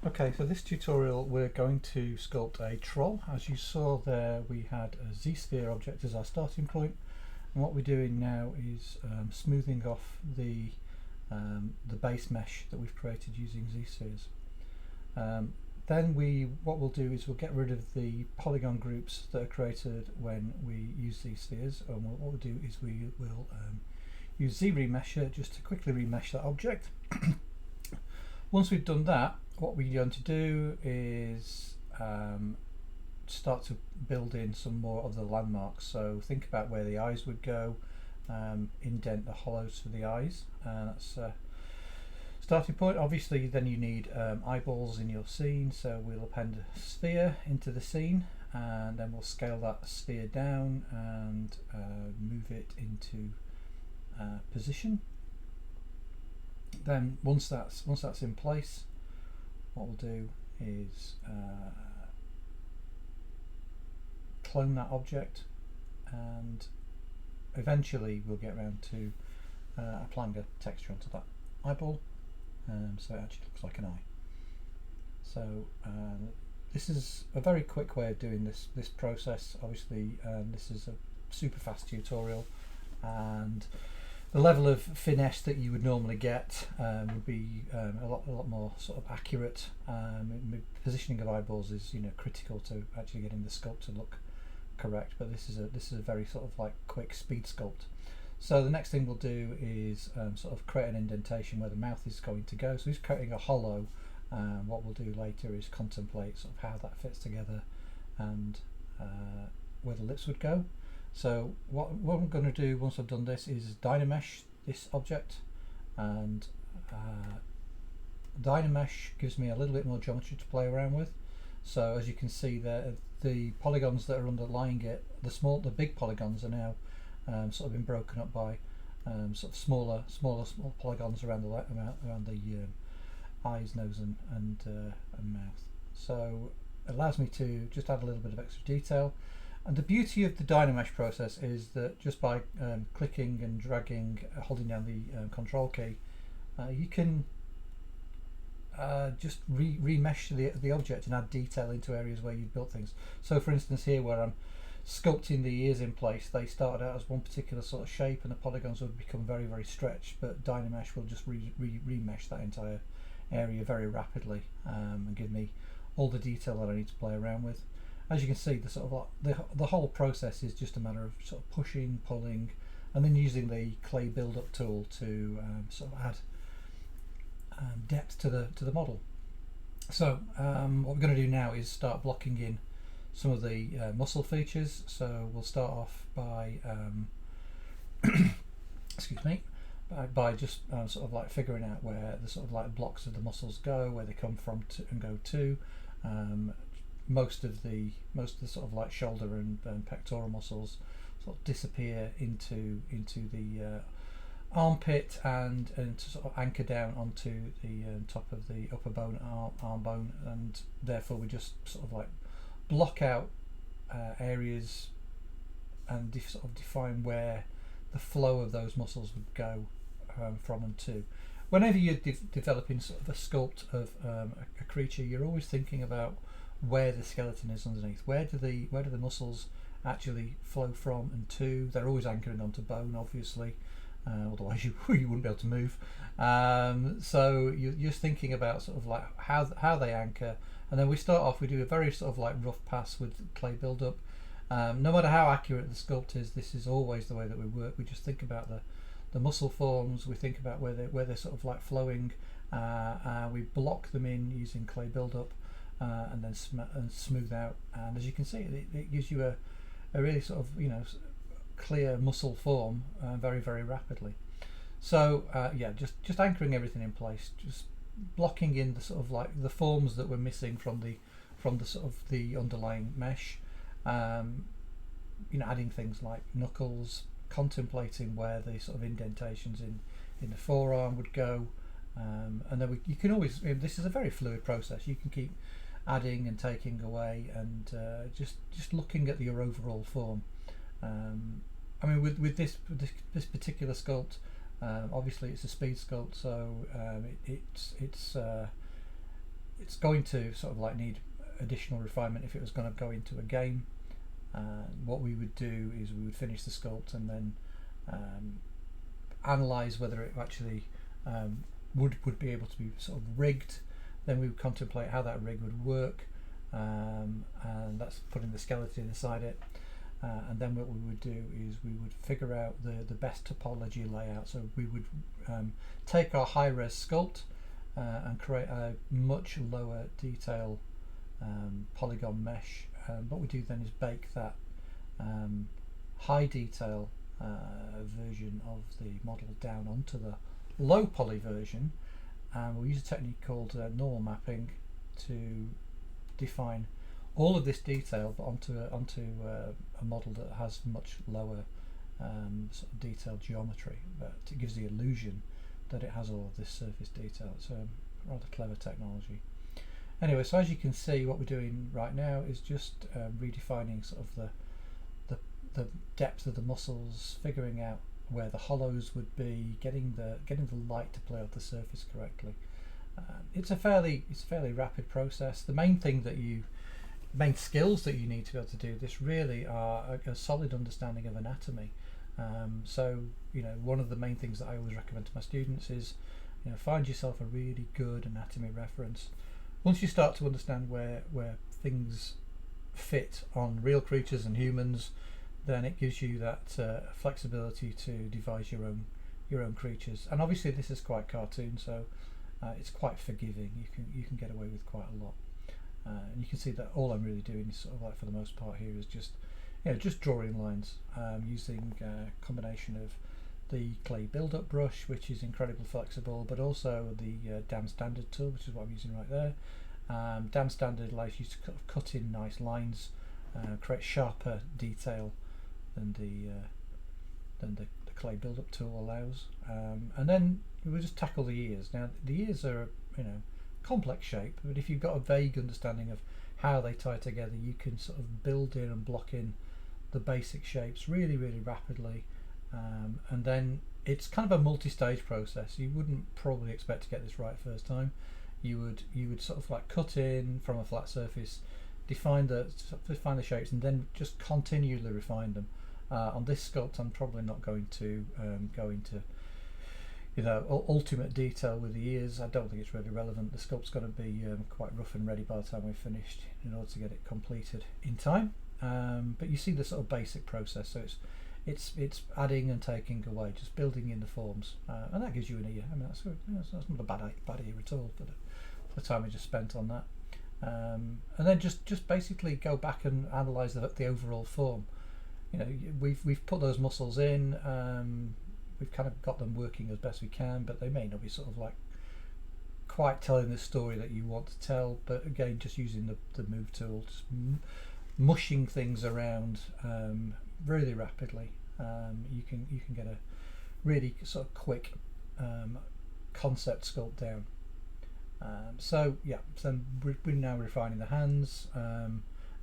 Okay, so this tutorial we're going to sculpt a troll. As you saw there, we had a Z-sphere object as our starting point, and what we're doing now is smoothing off the base mesh that we've created using Z-spheres. Then what we'll do is we'll get rid of the polygon groups that are created when we use these spheres, and what we'll do is we will use ZRemesher just to quickly remesh that object. Once we've done that, what we're going to do is start to build in some more of the landmarks. So think about where the eyes would go, indent the hollows for the eyes. That's a starting point. Obviously then you need eyeballs in your scene, so we'll append a sphere into the scene, and then we'll scale that sphere down and move it into position. Then once that's in place, what we'll do is clone that object, and eventually we'll get around to applying a texture onto that eyeball, so it actually looks like an eye. So this is a very quick way of doing this process. Obviously this is a super fast tutorial, and the level of finesse that you would normally get would be a lot more sort of accurate. Positioning of eyeballs is critical to actually getting the sculpt to look correct, but this is a very sort of like quick speed sculpt. So the next thing we'll do is sort of create an indentation where the mouth is going to go. So he's creating a hollow. What we'll do later is contemplate sort of how that fits together and where the lips would go. So what I'm going to do once I've done this is Dynamesh this object, and Dynamesh gives me a little bit more geometry to play around with. So as you can see there, the polygons that are underlying it, the big polygons are now sort of been broken up by sort of smaller polygons around the eyes, nose and mouth. So it allows me to just add a little bit of extra detail. And the beauty of the Dynamesh process is that just by clicking and dragging, holding down the control key, you can just remesh the object and add detail into areas where you've built things. So for instance here, where I'm sculpting the ears in place, they started out as one particular sort of shape and the polygons would become very, very stretched, but Dynamesh will just remesh that entire area very rapidly and give me all the detail that I need to play around with. As you can see, the sort of the whole process is just a matter of sort of pushing, pulling, and then using the clay build-up tool to sort of add depth to the model. So what we're going to do now is start blocking in some of the muscle features. So we'll start off by excuse me, by just sort of like figuring out where the sort of like blocks of the muscles go, where they come from and go to. Most of the sort of like shoulder and pectoral muscles sort of disappear into the armpit and to sort of anchor down onto the top of the upper bone, arm bone, and therefore we just sort of like block out areas and sort of define where the flow of those muscles would go from and to. Whenever you're developing sort of a sculpt of a creature, you're always thinking about where the skeleton is underneath. Where do the muscles actually flow from and to? They're always anchoring onto bone, obviously, otherwise you wouldn't be able to move. So you're just thinking about sort of like how they anchor, and then we do a very sort of like rough pass with clay build-up. No matter how accurate the sculpt is, this is always the way that we work. We just think about the muscle forms. We think about where they're sort of like flowing. We block them in using clay build-up. And then smooth out, and as you can see, it gives you a really sort of clear muscle form very, very rapidly. So yeah, just anchoring everything in place, just blocking in the sort of like the forms that we're missing from the sort of the underlying mesh. Adding things like knuckles, contemplating where the sort of indentations in the forearm would go, and then you can always. This is a very fluid process. You can keep adding and taking away, and just looking at your overall form. I mean, with this particular sculpt, obviously it's a speed sculpt, so it's it's going to sort of like need additional refinement if it was going to go into a game. What we would do is we would finish the sculpt and then analyze whether it actually would be able to be sort of rigged. Then we would contemplate how that rig would work, and that's putting the skeleton inside it. And then what we would do is we would figure out the best topology layout. So we would take our high-res sculpt and create a much lower detail polygon mesh. What we do then is bake that high detail version of the model down onto the low poly version, and we'll use a technique called normal mapping to define all of this detail, but onto a model that has much lower sort of detailed geometry, but it gives the illusion that it has all of this surface detail. It's a rather clever technology. Anyway, so as you can see, what we're doing right now is just redefining sort of the depth of the muscles, figuring out where the hollows would be, getting the light to play off the surface correctly. It's a fairly rapid process. The main skills that you need to be able to do this really are a solid understanding of anatomy. So one of the main things that I always recommend to my students is find yourself a really good anatomy reference. Once you start to understand where things fit on real creatures and humans, then it gives you that flexibility to devise your own creatures. And obviously this is quite cartoon, so it's quite forgiving. You can get away with quite a lot. And you can see that all I'm really doing is sort of like, for the most part here, is just drawing lines using a combination of the clay build-up brush, which is incredibly flexible, but also the Dam Standard tool, which is what I'm using right there. Dam Standard allows you to cut in nice lines, create sharper detail than the clay build-up tool allows. And then we'll just tackle the ears. Now the ears are complex shape, but if you've got a vague understanding of how they tie together, you can sort of build in and block in the basic shapes really rapidly. And then it's kind of a multi-stage process. You wouldn't probably expect to get this right first time. You would sort of like cut in from a flat surface, define the shapes, and then just continually refine them. On this sculpt, I'm probably not going to go into ultimate detail with the ears. I don't think it's really relevant. The sculpt's got to be quite rough and ready by the time we've finished in order to get it completed in time. But you see the sort of basic process. So it's adding and taking away, just building in the forms, and that gives you an ear. I mean, that's not a bad ear at all for the time we just spent on that. And then just basically go back and analyse the overall form. We've put those muscles in. We've kind of got them working as best we can, but they may not be sort of like quite telling the story that you want to tell. But again, just using the move tool, just mushing things around really rapidly, you can get a really sort of quick concept sculpt down. So we're now refining the hands.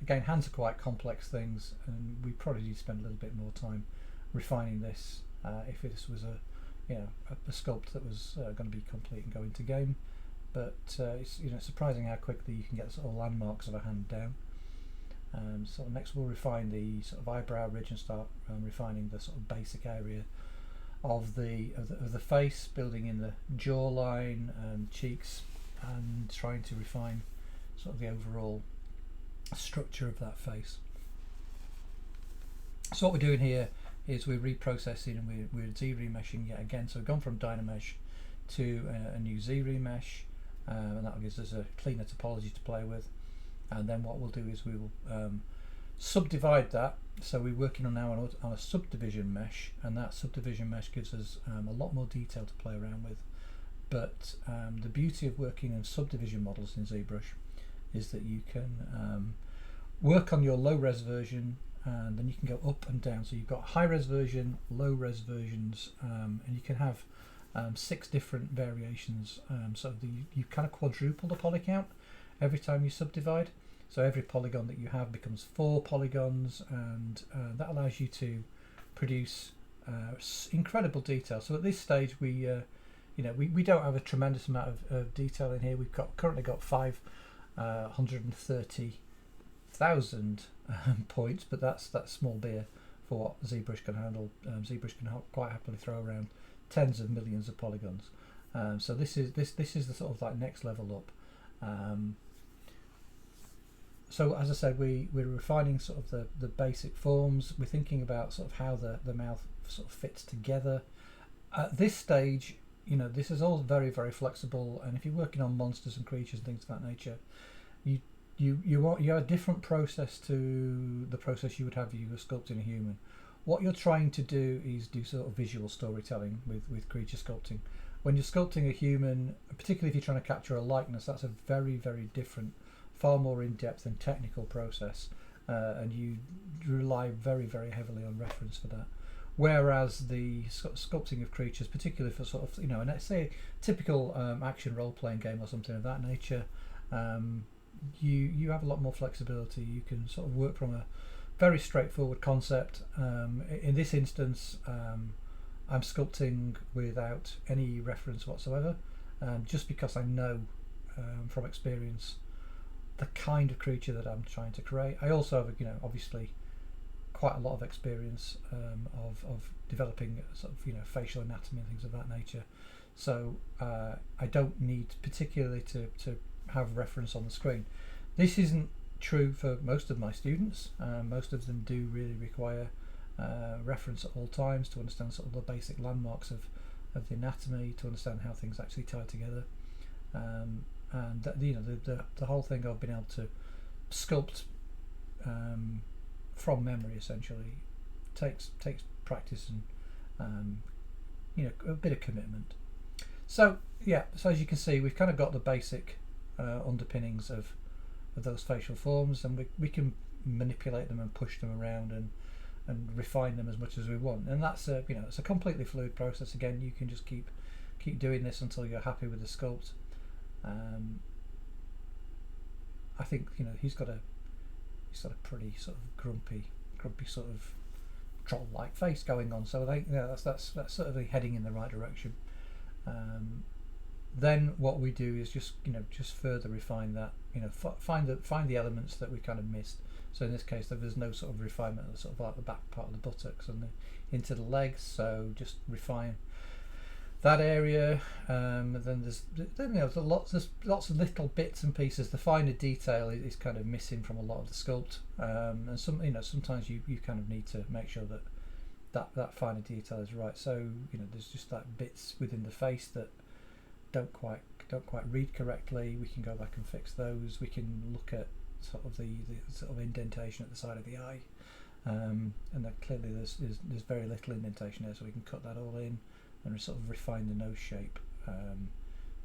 Again, hands are quite complex things, and we probably need to spend a little bit more time refining this if this was a sculpt that was going to be complete and go into game. But it's surprising how quickly you can get sort of landmarks of a hand down. So next we'll refine the sort of eyebrow ridge and start refining the sort of basic area of the face, building in the jawline and cheeks, and trying to refine sort of the overall structure of that face. So what we're doing here is we're reprocessing and we're Z-remeshing yet again. So we've gone from Dynamesh to a new Z-remesh, and that gives us a cleaner topology to play with. And then what we'll do is we will subdivide that. So we're working on a subdivision mesh, and that subdivision mesh gives us a lot more detail to play around with. But the beauty of working in subdivision models in ZBrush is that you can work on your low-res version, and then you can go up and down. So you've got high-res version, low-res versions, and you can have 6 different variations. So you kind of quadruple the poly count every time you subdivide. So every polygon that you have becomes 4 polygons, and that allows you to produce incredible detail. So at this stage we we don't have a tremendous amount of detail in here. We've currently got 530,000 points, but that's small beer for what ZBrush can handle. ZBrush can quite happily throw around tens of millions of polygons. So this is the sort of like next level up. So as I said, we're refining sort of the basic forms. We're thinking about sort of how the mouth sort of fits together. At this stage, this is all very, very flexible, and if you're working on monsters and creatures and things of that nature, you have a different process to the process you would have if you were sculpting a human. What you're trying to do is do sort of visual storytelling with creature sculpting. When you're sculpting a human, particularly if you're trying to capture a likeness, that's a very, very different, far more in-depth and technical process, and you rely very, very heavily on reference for that. Whereas the sculpting of creatures, particularly for sort of, and let's say a typical action role-playing game or something of that nature, you have a lot more flexibility. You can sort of work from a very straightforward concept. In this instance, I'm sculpting without any reference whatsoever, just because I know from experience the kind of creature that I'm trying to create. I also have, obviously quite a lot of experience of developing sort of facial anatomy and things of that nature, so I don't need particularly to have reference on the screen. This isn't true for most of my students. Most of them do really require reference at all times to understand sort of the basic landmarks of the anatomy, to understand how things actually tie together, and the whole thing of being able to sculpt from memory essentially takes practice and a bit of commitment. So as you can see, we've kind of got the basic underpinnings of those facial forms, and we can manipulate them and push them around and refine them as much as we want, and that's it's a completely fluid process. Again, you can just keep doing this until you're happy with the sculpt. I think he's got a pretty sort of grumpy sort of troll-like face going on, so I think that's certainly heading in the right direction. Then what we do is just further refine that, find the elements that we kind of missed. So in this case, there's no sort of refinement of sort of like the back part of the buttocks and into the legs, so just refine that area. Then there's lots of little bits and pieces. The finer detail is kind of missing from a lot of the sculpt, and sometimes you kind of need to make sure that finer detail is right. So there's just like bits within the face that don't quite read correctly. We can go back and fix those. We can look at sort of the sort of indentation at the side of the eye, and then clearly there's very little indentation there, so we can cut that all in and sort of refine the nose shape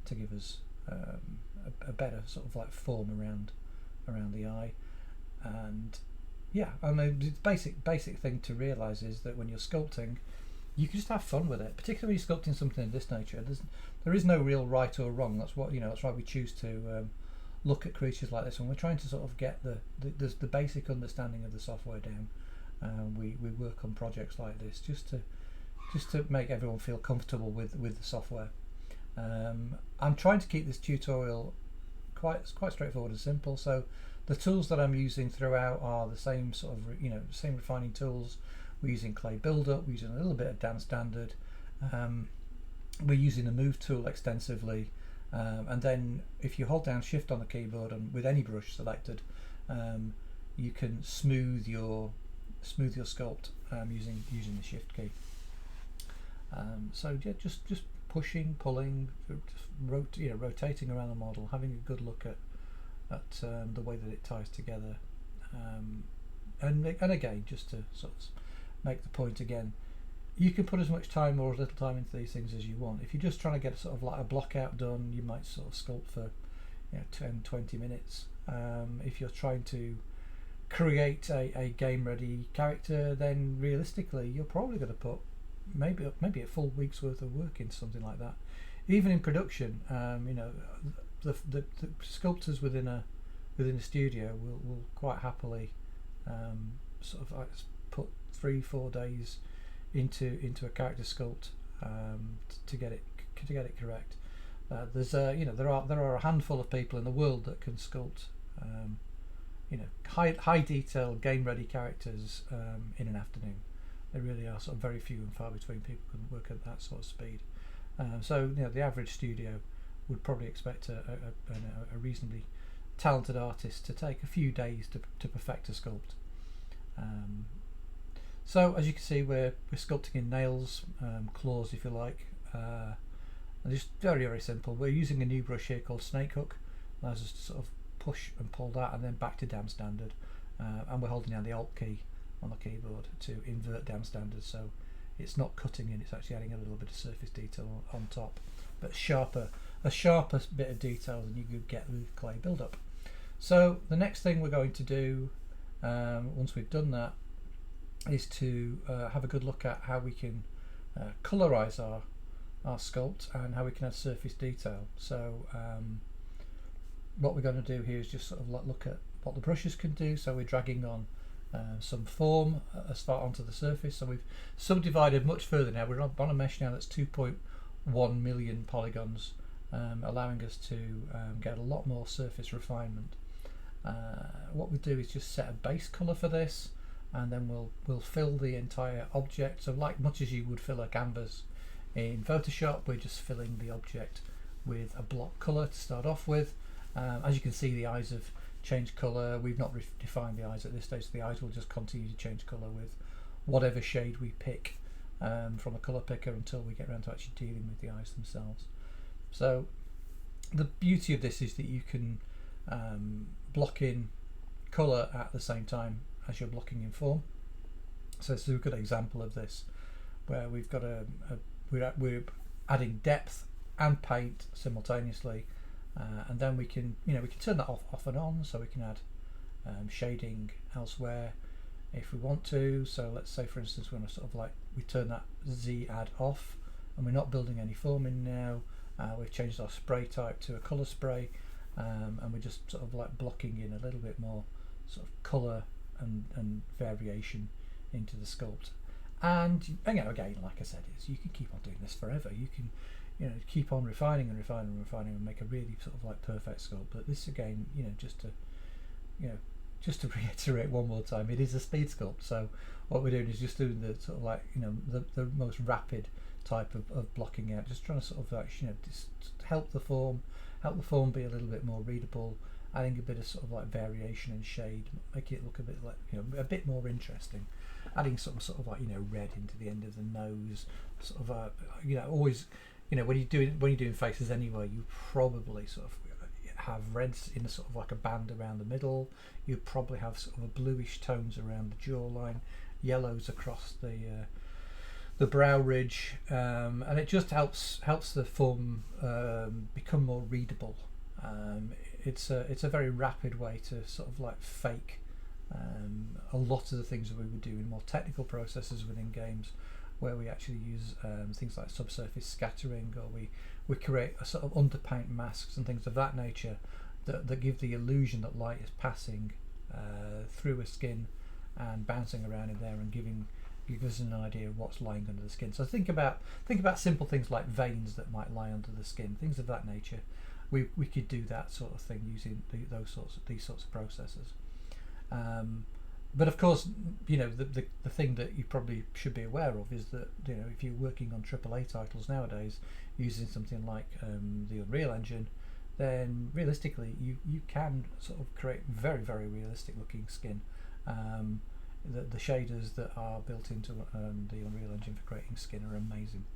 to give us a better sort of like form around the eye. And the basic thing to realise is that when you're sculpting, you can just have fun with it, particularly when you're sculpting something of this nature. There is no real right or wrong. That's what that's why we choose to look at creatures like this when we're trying to sort of get the basic understanding of the software down. We work on projects like this just to make everyone feel comfortable with the software. I'm trying to keep this tutorial quite straightforward and simple. So the tools that I'm using throughout are the same sort of same refining tools. We're using clay buildup. We're using a little bit of Dan Standard. We're using the move tool extensively. And then if you hold down shift on the keyboard and with any brush selected, you can smooth your sculpt using the shift key. So just pushing, pulling, just rotating around the model, having a good look at the way that it ties together, and again, just to sort of make the point again, you can put as much time or as little time into these things as you want. If you're just trying to get sort of like a block out done, you might sort of sculpt for 10-20 minutes. If you're trying to create a game ready character, then realistically you're probably going to put maybe a full week's worth of work into something like that. Even in production, the sculptors within a studio will quite happily sort of put 3-4 days into a character sculpt to get it get it correct. There's there are a handful of people in the world that can sculpt high detail game ready characters in an afternoon. There really are sort of very few and far between people who can work at that sort of speed. So the average studio would probably expect a reasonably talented artist to take a few days to perfect a sculpt. So as you can see, we're sculpting in nails, claws if you like, and just very, very simple. We're using a new brush here called Snake Hook. Allows us to sort of push and pull that and then back to dam standard, and we're holding down the Alt key on the keyboard to invert dam standard, so it's not cutting in, it's actually adding a little bit of surface detail on top, but a sharper bit of detail than you could get with clay build-up. So the next thing we're going to do, once we've done that, is to have a good look at how we can colorize our sculpt and how we can add surface detail. So what we're going to do here is just sort of look at what the brushes can do. So we're dragging on some form as far onto the surface. So we've subdivided much further now. We're on a mesh now that's 2.1 million polygons, allowing us to get a lot more surface refinement. What we do is just set a base color for this, and then we'll fill the entire object. So like much as you would fill a canvas in Photoshop, we're just filling the object with a block color to start off with. As you can see, the eyes have changed color. We've not defined the eyes at this stage, so the eyes will just continue to change color with whatever shade we pick from a color picker until we get around to actually dealing with the eyes themselves. So the beauty of this is that you can block in color at the same time as you're blocking in form. So this is a good example of this, where we've got we're adding depth and paint simultaneously, and then we can turn that off and on, so we can add shading elsewhere if we want to. So let's say, for instance, we want to sort of we turn that Z add off, and we're not building any form in now. We've changed our spray type to a color spray, and we're just sort of blocking in a little bit more sort of color and variation into the sculpt. And again, like I said, you can keep on doing this forever. You can keep on refining and make a really sort of perfect sculpt. But this again, just to reiterate one more time, it is a speed sculpt. So what we're doing is just doing the sort of the most rapid type of blocking out, just trying to sort of just help the form be a little bit more readable, adding a bit of sort of variation and shade, make it look a bit a bit more interesting, adding some sort of red into the end of the nose, sort of always when you're doing faces anyway, you probably sort of have reds in a sort of a band around the middle. You probably have sort of a bluish tones around the jawline, yellows across the brow ridge, and it just helps the form become more readable. It's a very rapid way to sort of fake a lot of the things that we would do in more technical processes within games, where we actually use things like subsurface scattering, or we create a sort of underpaint masks and things of that nature that give the illusion that light is passing through a skin and bouncing around in there and give us an idea of what's lying under the skin. So think about simple things like veins that might lie under the skin, things of that nature. We could do that sort of thing using these sorts of processes. But of course, the thing that you probably should be aware of is that if you're working on AAA titles nowadays using something like the Unreal Engine, then realistically you can sort of create very, very realistic looking skin. The shaders that are built into the Unreal Engine for creating skin are amazing.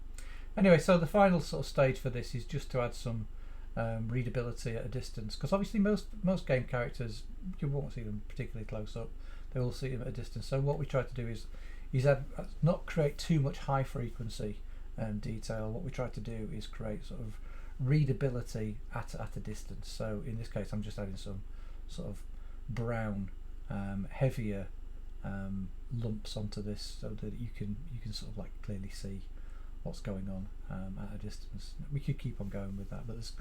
Anyway, so the final sort of stage for this is just to add some readability at a distance, because obviously most game characters, you won't see them particularly close up, they will see them at a distance. So what we try to do is not create too much high frequency detail. What we try to do is create sort of readability at a distance. So in this case, I'm just adding some sort of brown, heavier lumps onto this, so that you can sort of clearly see what's going on at a distance. We could keep on going with that, but there's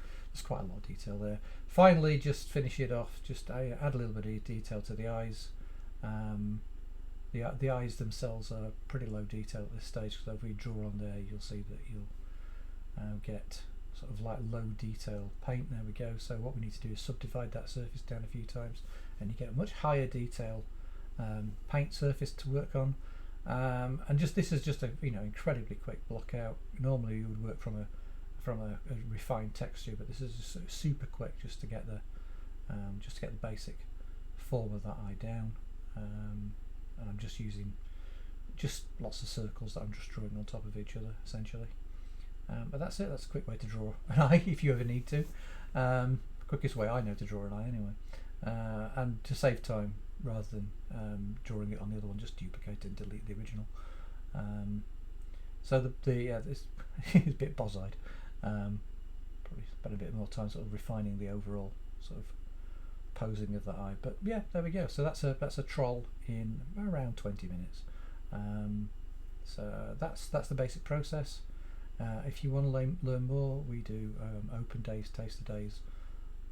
quite a lot of detail there. Finally, just finish it off, just add a little bit of detail to the eyes. The eyes themselves are pretty low detail at this stage, so if we draw on there, you'll see that get sort of like low detail paint. There we go. So what we need to do is subdivide that surface down a few times, and you get a much higher detail paint surface to work on. And just this is just a incredibly quick block out. Normally you would work from a refined texture, but this is just super quick just to get the basic form of that eye down. And I'm just using lots of circles that I'm just drawing on top of each other essentially. But that's it. That's a quick way to draw an eye if you ever need to. Quickest way I know to draw an eye anyway. And to save time, rather than drawing it on the other one, just duplicate it and delete the original. So this is a bit boss-eyed. Probably spend a bit more time sort of refining the overall sort of posing of the eye. But yeah, there we go. So that's a troll in around 20 minutes. So that's the basic process. If you want to learn more, we do open days, taster days,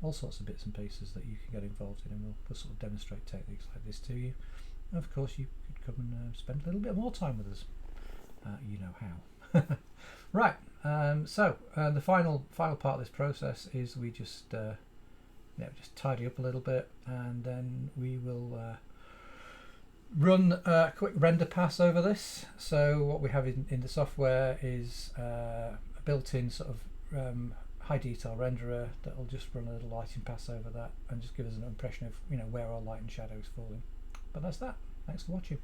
all sorts of bits and pieces that you can get involved in, and we'll sort of demonstrate techniques like this to you. And of course, you could come and spend a little bit more time with us. You know how. Right. So the final part of this process is we just tidy up a little bit, and then we will run a quick render pass over this. So what we have in the software is a built-in sort of high detail renderer that will just run a little lighting pass over that and just give us an impression of where our light and shadow is falling. But that's that. Thanks for watching.